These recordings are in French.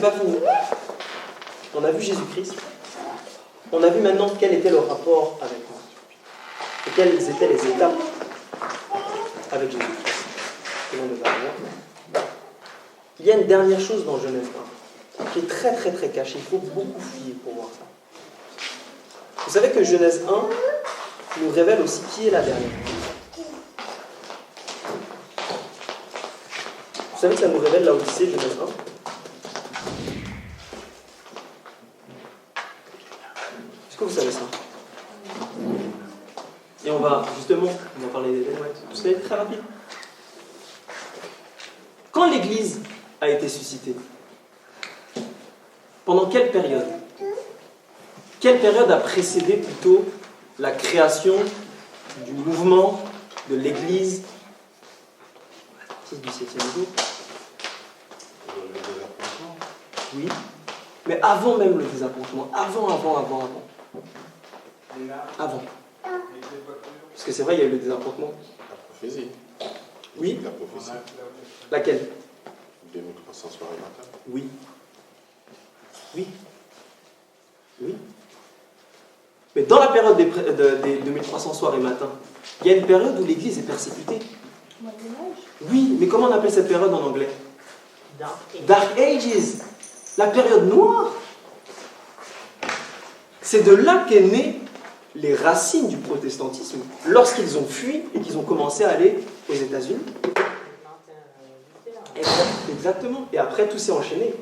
pas fini. On a vu Jésus-Christ. On a vu maintenant quel était le rapport avec moi. Et quelles étaient les étapes avec Jésus-Christ que l'on devait avoir. Il y a une dernière chose dans Genèse 1 qui est très très très cachée. Il faut beaucoup fouiller pour voir ça. Vous savez que Genèse 1 nous révèle aussi qui est la dernière. Vous savez que ça nous révèle l'Odyssée, Genèse 1. Est-ce que vous savez ça? Et on va justement, on va parler des tout ça va être très rapide. Quand l'Église a été suscitée, pendant quelle période? Quelle période a précédé plutôt la création du mouvement de l'Église du 7e jour? Oui, mais avant même le désappointement, avant. Parce que c'est vrai, il y a eu le désappointement. La prophétie. Oui. La prophétie. Laquelle? 2300 soirées matin. Oui. Mais dans la période des 2300 soirs et matins, il y a une période où l'Église est persécutée. Oui, mais comment on appelle cette période en anglais? Dark Ages. La période noire. C'est de là qu'est née les racines du protestantisme lorsqu'ils ont fui et qu'ils ont commencé à aller aux États-Unis. Exactement. Et après, tout s'est enchaîné.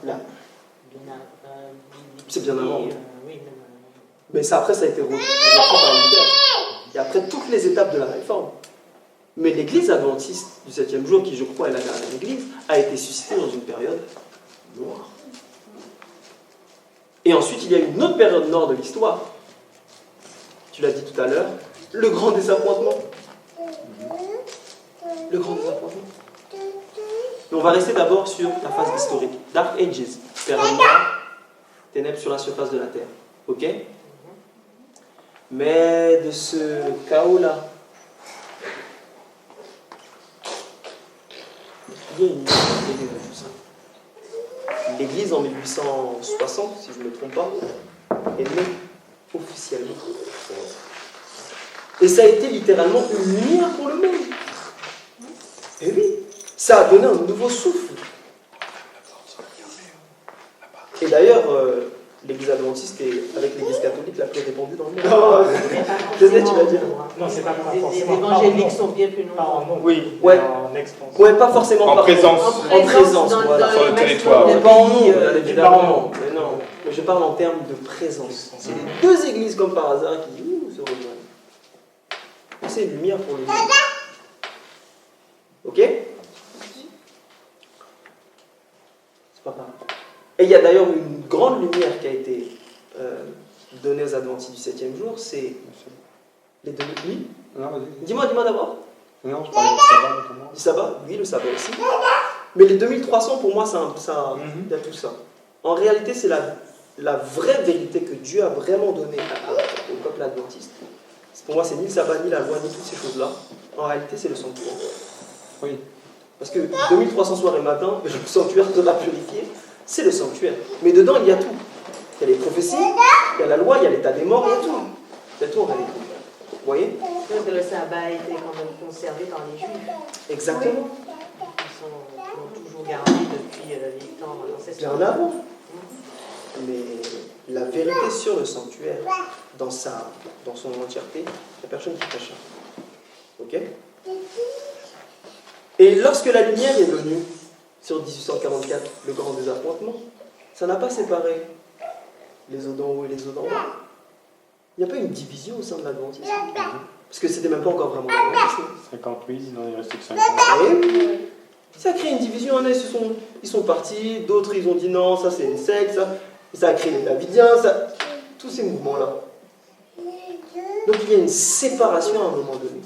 Là. C'est bien avant. Mais ça, après, ça a été repris par Luther. Et après, toutes les étapes de la réforme. Mais l'église adventiste du 7e jour, qui je crois est la dernière église, a été suscitée dans une période noire. Et ensuite, il y a une autre période noire de l'histoire. Tu l'as dit tout à l'heure, le grand désappointement. Le grand désappointement. Et on va rester d'abord sur la phase historique. Dark Ages, période noire, ténèbres sur la surface de la terre. Ok? Mais de ce chaos-là, il y a une idée de tout ça. L'Église en 1860, si je ne me trompe pas, est née officiellement. Et ça a été littéralement une lumière pour le monde. Et oui, ça a donné un nouveau souffle. Et d'ailleurs, l'Église adventiste est, avec l'Église catholique, la plus répandue dans le monde. Non, je sais, tu vas dire. Non, c'est pas forcément. Les évangéliques sont bien plus nombreux. Oui, ouais. En expansion. Ouais, pas forcément En par présence. En présence, voilà. Sur le territoire. Mais pas en nombre, évidemment. Mais non, mais je parle en termes de présence. C'est les deux églises, comme par hasard, qui se rejoignent. C'est une lumière pour le monde. Ok? C'est pas pareil. Et il y a d'ailleurs une grande lumière qui a été donnée aux adventistes du 7e jour, c'est les deux. Oui? Non, vas-y. Dis-moi d'abord. Non, je parlais du sabbat notamment. Du sabbat? Oui, le sabbat aussi. Mais les 2300, pour moi, il y a tout ça. En réalité, c'est la vraie vérité que Dieu a vraiment donnée au peuple adventiste. Pour moi, c'est ni le sabbat, ni la loi, ni toutes ces choses-là. En réalité, c'est le sanctuaire. Oui. Parce que 2300 soirs et matins, le sanctuaire sera purifié, c'est le sanctuaire. Mais dedans, il y a tout. Il y a les prophéties, il y a la loi, il y a l'état des morts, il y a tout. Il y a tout en réalité. Vous voyez? Que le sabbat a été quand même conservé par les Juifs. Exactement. Ils l'ont toujours gardé depuis les temps ancestraux. Bien avant. Mais la vérité sur le sanctuaire, dans son entièreté, il n'y a personne qui cache ça. Ok? Et lorsque la lumière est venue, sur 1844, le grand désappointement, ça n'a pas séparé les eaux d'en haut et les eaux d'en bas. Il n'y a pas une division au sein de l'adventisme. Parce que c'était même pas encore vraiment l'adventisme. 58, il en est resté que 50. Et ça a créé une division. Ils sont partis, d'autres ils ont dit non, ça c'est une secte, ça a créé les Davidiens, tous ces mouvements-là. Donc il y a une séparation à un moment donné.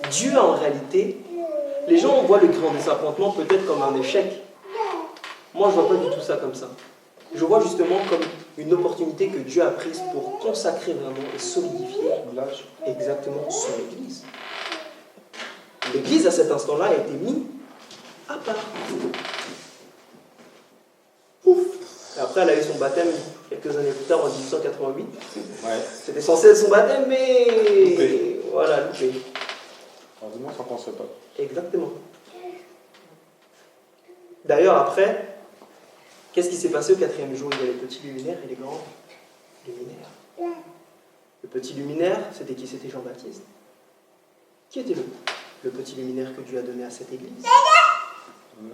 Dieu, en réalité, les gens voient le grand désappointement peut-être comme un échec. Moi, je ne vois pas du tout ça comme ça. Je vois justement comme une opportunité que Dieu a prise pour consacrer vraiment et solidifier exactement son Église. L'Église, à cet instant-là, a été mise à part. Et après, elle a eu son baptême quelques années plus tard, en 1888. Ouais. C'était censé être son baptême, mais... Loupé. Voilà, loupé. Heureusement, ça ne pensait pas. Exactement. D'ailleurs, après, qu'est-ce qui s'est passé au 4e jour? Il y a les petits luminaires et les grands luminaires. Le petit luminaire, c'était qui? C'était Jean-Baptiste. Qui était le petit luminaire que Dieu a donné à cette église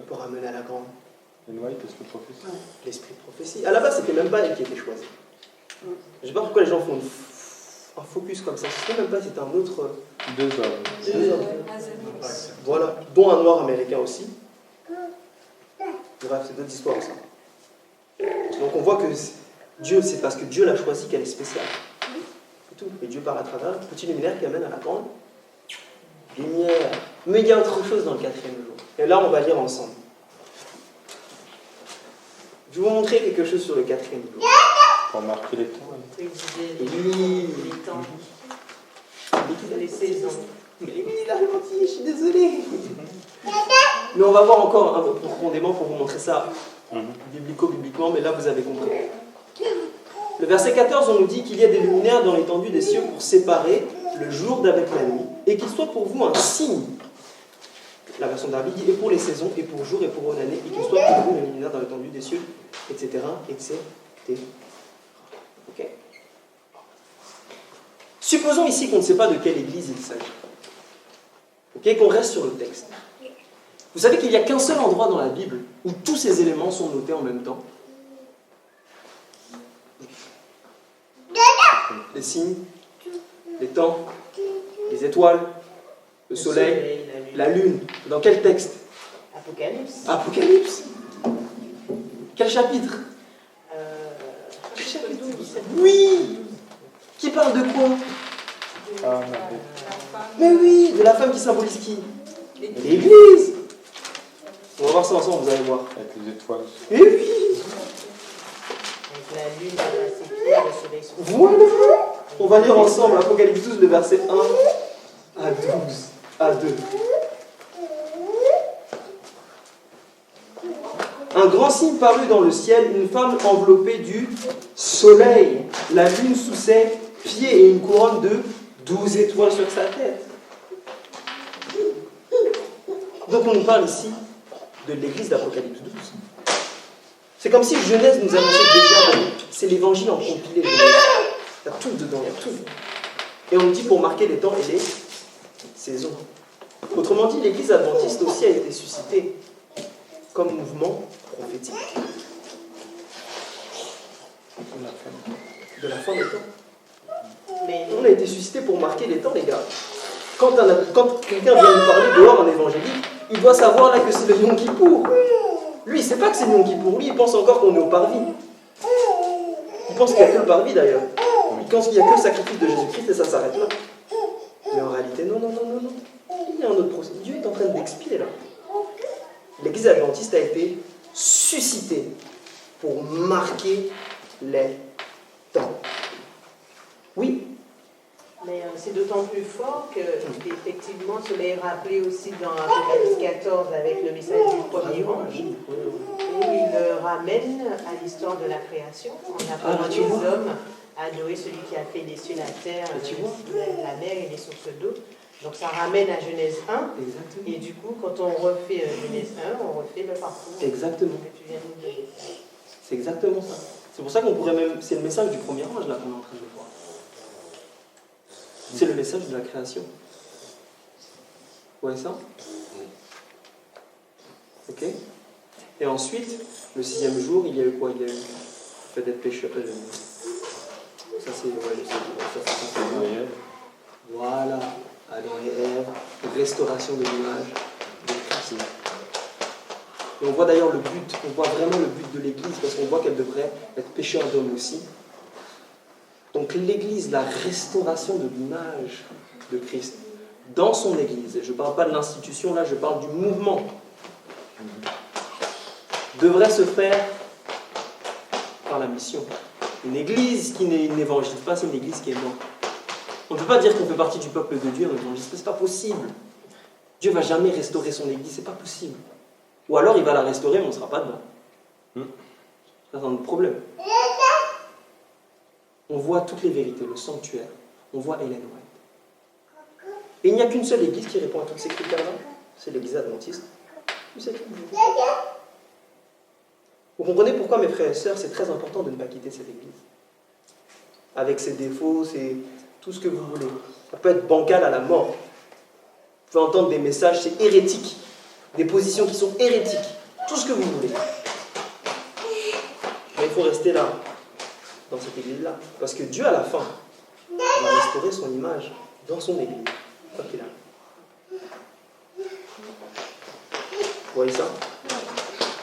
pour amener à la grande? Et Noël, qu'est-ce que prophétie? L'esprit de prophétie. À la base, c'était même pas elle qui était choisie. Je ne sais pas pourquoi les gens font un focus comme ça. Je ne sais même pas si c'était un autre... Deux hommes. Deux hommes. Voilà, dont un noir américain aussi. Bref, c'est d'autres histoires, ça. Donc on voit que Dieu, c'est parce que Dieu l'a choisi qu'elle est spéciale. C'est tout. Et Dieu parle à travers un petit luminaire qui amène à la grande lumière. Mais il y a autre chose dans le 4e jour. Et là, on va lire ensemble. Je vais vous montrer quelque chose sur le 4e jour. Pour marquer les temps. Préciser Oui. les temps, les saisons. Il a menti, je suis désolé. Mais on va voir encore un peu profondément pour vous montrer ça bibliquement, mais là vous avez compris. Le verset 14, on nous dit qu'il y a des luminaires dans l'étendue des cieux pour séparer le jour d'avec la nuit, et qu'il soit pour vous un signe. La version d'Arby dit et pour les saisons, et pour jour, et pour une année, et qu'il soit pour vous les luminaires dans l'étendue des cieux, etc. etc. Ok. Supposons ici qu'on ne sait pas de quelle église il s'agit. Ok, qu'on reste sur le texte. Vous savez qu'il n'y a qu'un seul endroit dans la Bible où tous ces éléments sont notés en même temps. Les signes, les temps, les étoiles, le soleil, la lune. Dans quel texte? Apocalypse. Apocalypse. Quel chapitre? Chapitre 12. Oui. Qui parle de quoi? Ah, Mais oui, de la femme qui symbolise qui? L'Église. On va voir ça ensemble, vous allez voir. avec les étoiles. Mais oui. Avec la lune à ses pieds, le soleil sur ses pieds. Voilà. On va lire ensemble Apocalypse 12, le verset 1 à 12, à 2. Un grand signe parut dans le ciel, une femme enveloppée du soleil, la lune sous ses pieds et une couronne de 12 étoiles sur sa tête. Donc on nous parle ici de l'église d'Apocalypse 12. C'est comme si Genèse nous annonçait déjà, c'est l'évangile en compilé. Il y a tout dedans, il y a tout. Et on nous dit pour marquer les temps et les saisons. Autrement dit, l'église adventiste aussi a été suscitée comme mouvement prophétique. De la fin des temps. Mais On a été suscité pour marquer les temps, les gars. Quand quelqu'un vient nous parler dehors en évangélique, il doit savoir là que c'est le Yom Kippour. Lui, il ne sait pas que c'est le Yom Kippour. Lui, il pense encore qu'on est au parvis. Il pense qu'il n'y a que le parvis d'ailleurs. Il pense qu'il n'y a que le sacrifice de Jésus-Christ et ça s'arrête là. Mais en réalité, non. Il y a un autre procès. Dieu est en train d'expier là. L'église adventiste a été suscitée pour marquer les temps. Oui. Mais c'est d'autant plus fort que, effectivement, cela est rappelé aussi dans Apocalypse 14 avec le message du premier ange, où il ramène à l'histoire de la création, en appelant tu les vois. hommes à Noé, celui qui a fait les cieux, la terre, Tu vois. la mer et les sources d'eau. Donc ça ramène à Genèse 1, Exactement. et du coup, quand on refait Genèse 1, on refait le parcours Exactement. que tu viens de nous donner. C'est exactement ça. C'est pour ça qu'on pourrait même... C'est le message du premier ange là qu'on est en train de voir. C'est le message de la création. Vous voyez ça? Ok. Et ensuite, le 6e jour, il y a eu quoi? Il y a eu le fait d'être pécheur. Ça c'est... Ouais, ça. Voilà. Adam et Ève. Restauration de l'image de Christ. Et on voit d'ailleurs le but, on voit vraiment le but de l'Église, parce qu'on voit qu'elle devrait être pécheur d'hommes aussi. Donc l'Église, la restauration de l'image de Christ dans son Église, et je ne parle pas de l'institution là, je parle du mouvement, devrait se faire par la mission. Une Église qui n'évangélise pas, c'est une Église qui est morte. On ne peut pas dire qu'on fait partie du peuple de Dieu en évangélise, c'est pas possible. Dieu ne va jamais restaurer son Église, c'est pas possible. Ou alors il va la restaurer, mais on ne sera pas dedans. C'est un problème. On voit toutes les vérités, le sanctuaire. On voit Ellen White. Et il n'y a qu'une seule église qui répond à tous ces critères-là. C'est l'église adventiste. C'est tout. Vous comprenez pourquoi, mes frères et sœurs, c'est très important de ne pas quitter cette église. Avec ses défauts, c'est tout ce que vous voulez. Ça peut être bancal à la mort. Vous pouvez entendre des messages, c'est hérétique. Des positions qui sont hérétiques. Tout ce que vous voulez. Mais il faut rester là, dans cette église-là. Parce que Dieu, à la fin, va restaurer son image dans son église. Quoi qu'il arrive. Vous voyez ça?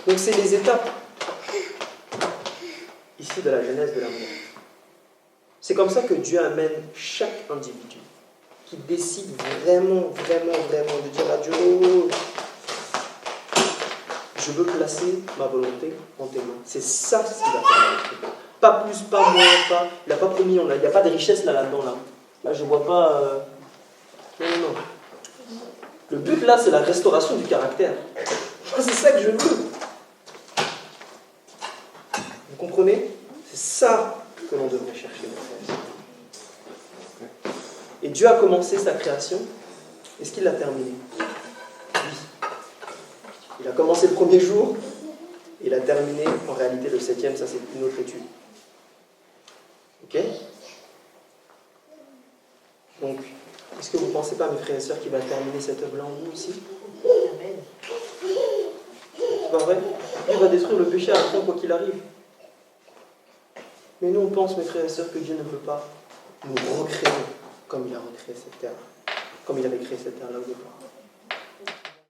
Donc c'est les étapes ici de la genèse de l'amour. C'est comme ça que Dieu amène chaque individu qui décide vraiment de dire à Dieu, oh, je veux placer ma volonté en tes mains. C'est ça ce qu'il va faire. Pas plus, pas moins, pas. Il n'a pas promis, il n'y a pas de richesse là-dedans. Là, je ne vois pas. Non. Le but là, c'est la restauration du caractère. C'est ça que je veux. Vous comprenez? C'est ça que l'on devrait chercher, mes frères. Et Dieu a commencé sa création. Est-ce qu'il l'a terminée? Oui. Il a commencé le premier jour. Il a terminé en réalité le 7e. Ça, c'est une autre étude. Ok? Donc, est-ce que vous ne pensez pas, mes frères et sœurs, qu'il va terminer cette œuvre-là en nous aussi? Amen. C'est pas vrai? Il va détruire le péché à la fin, quoi qu'il arrive. Mais nous, on pense, mes frères et sœurs, que Dieu ne veut pas nous recréer comme il a recréé cette terre, comme il avait créé cette terre-là au départ.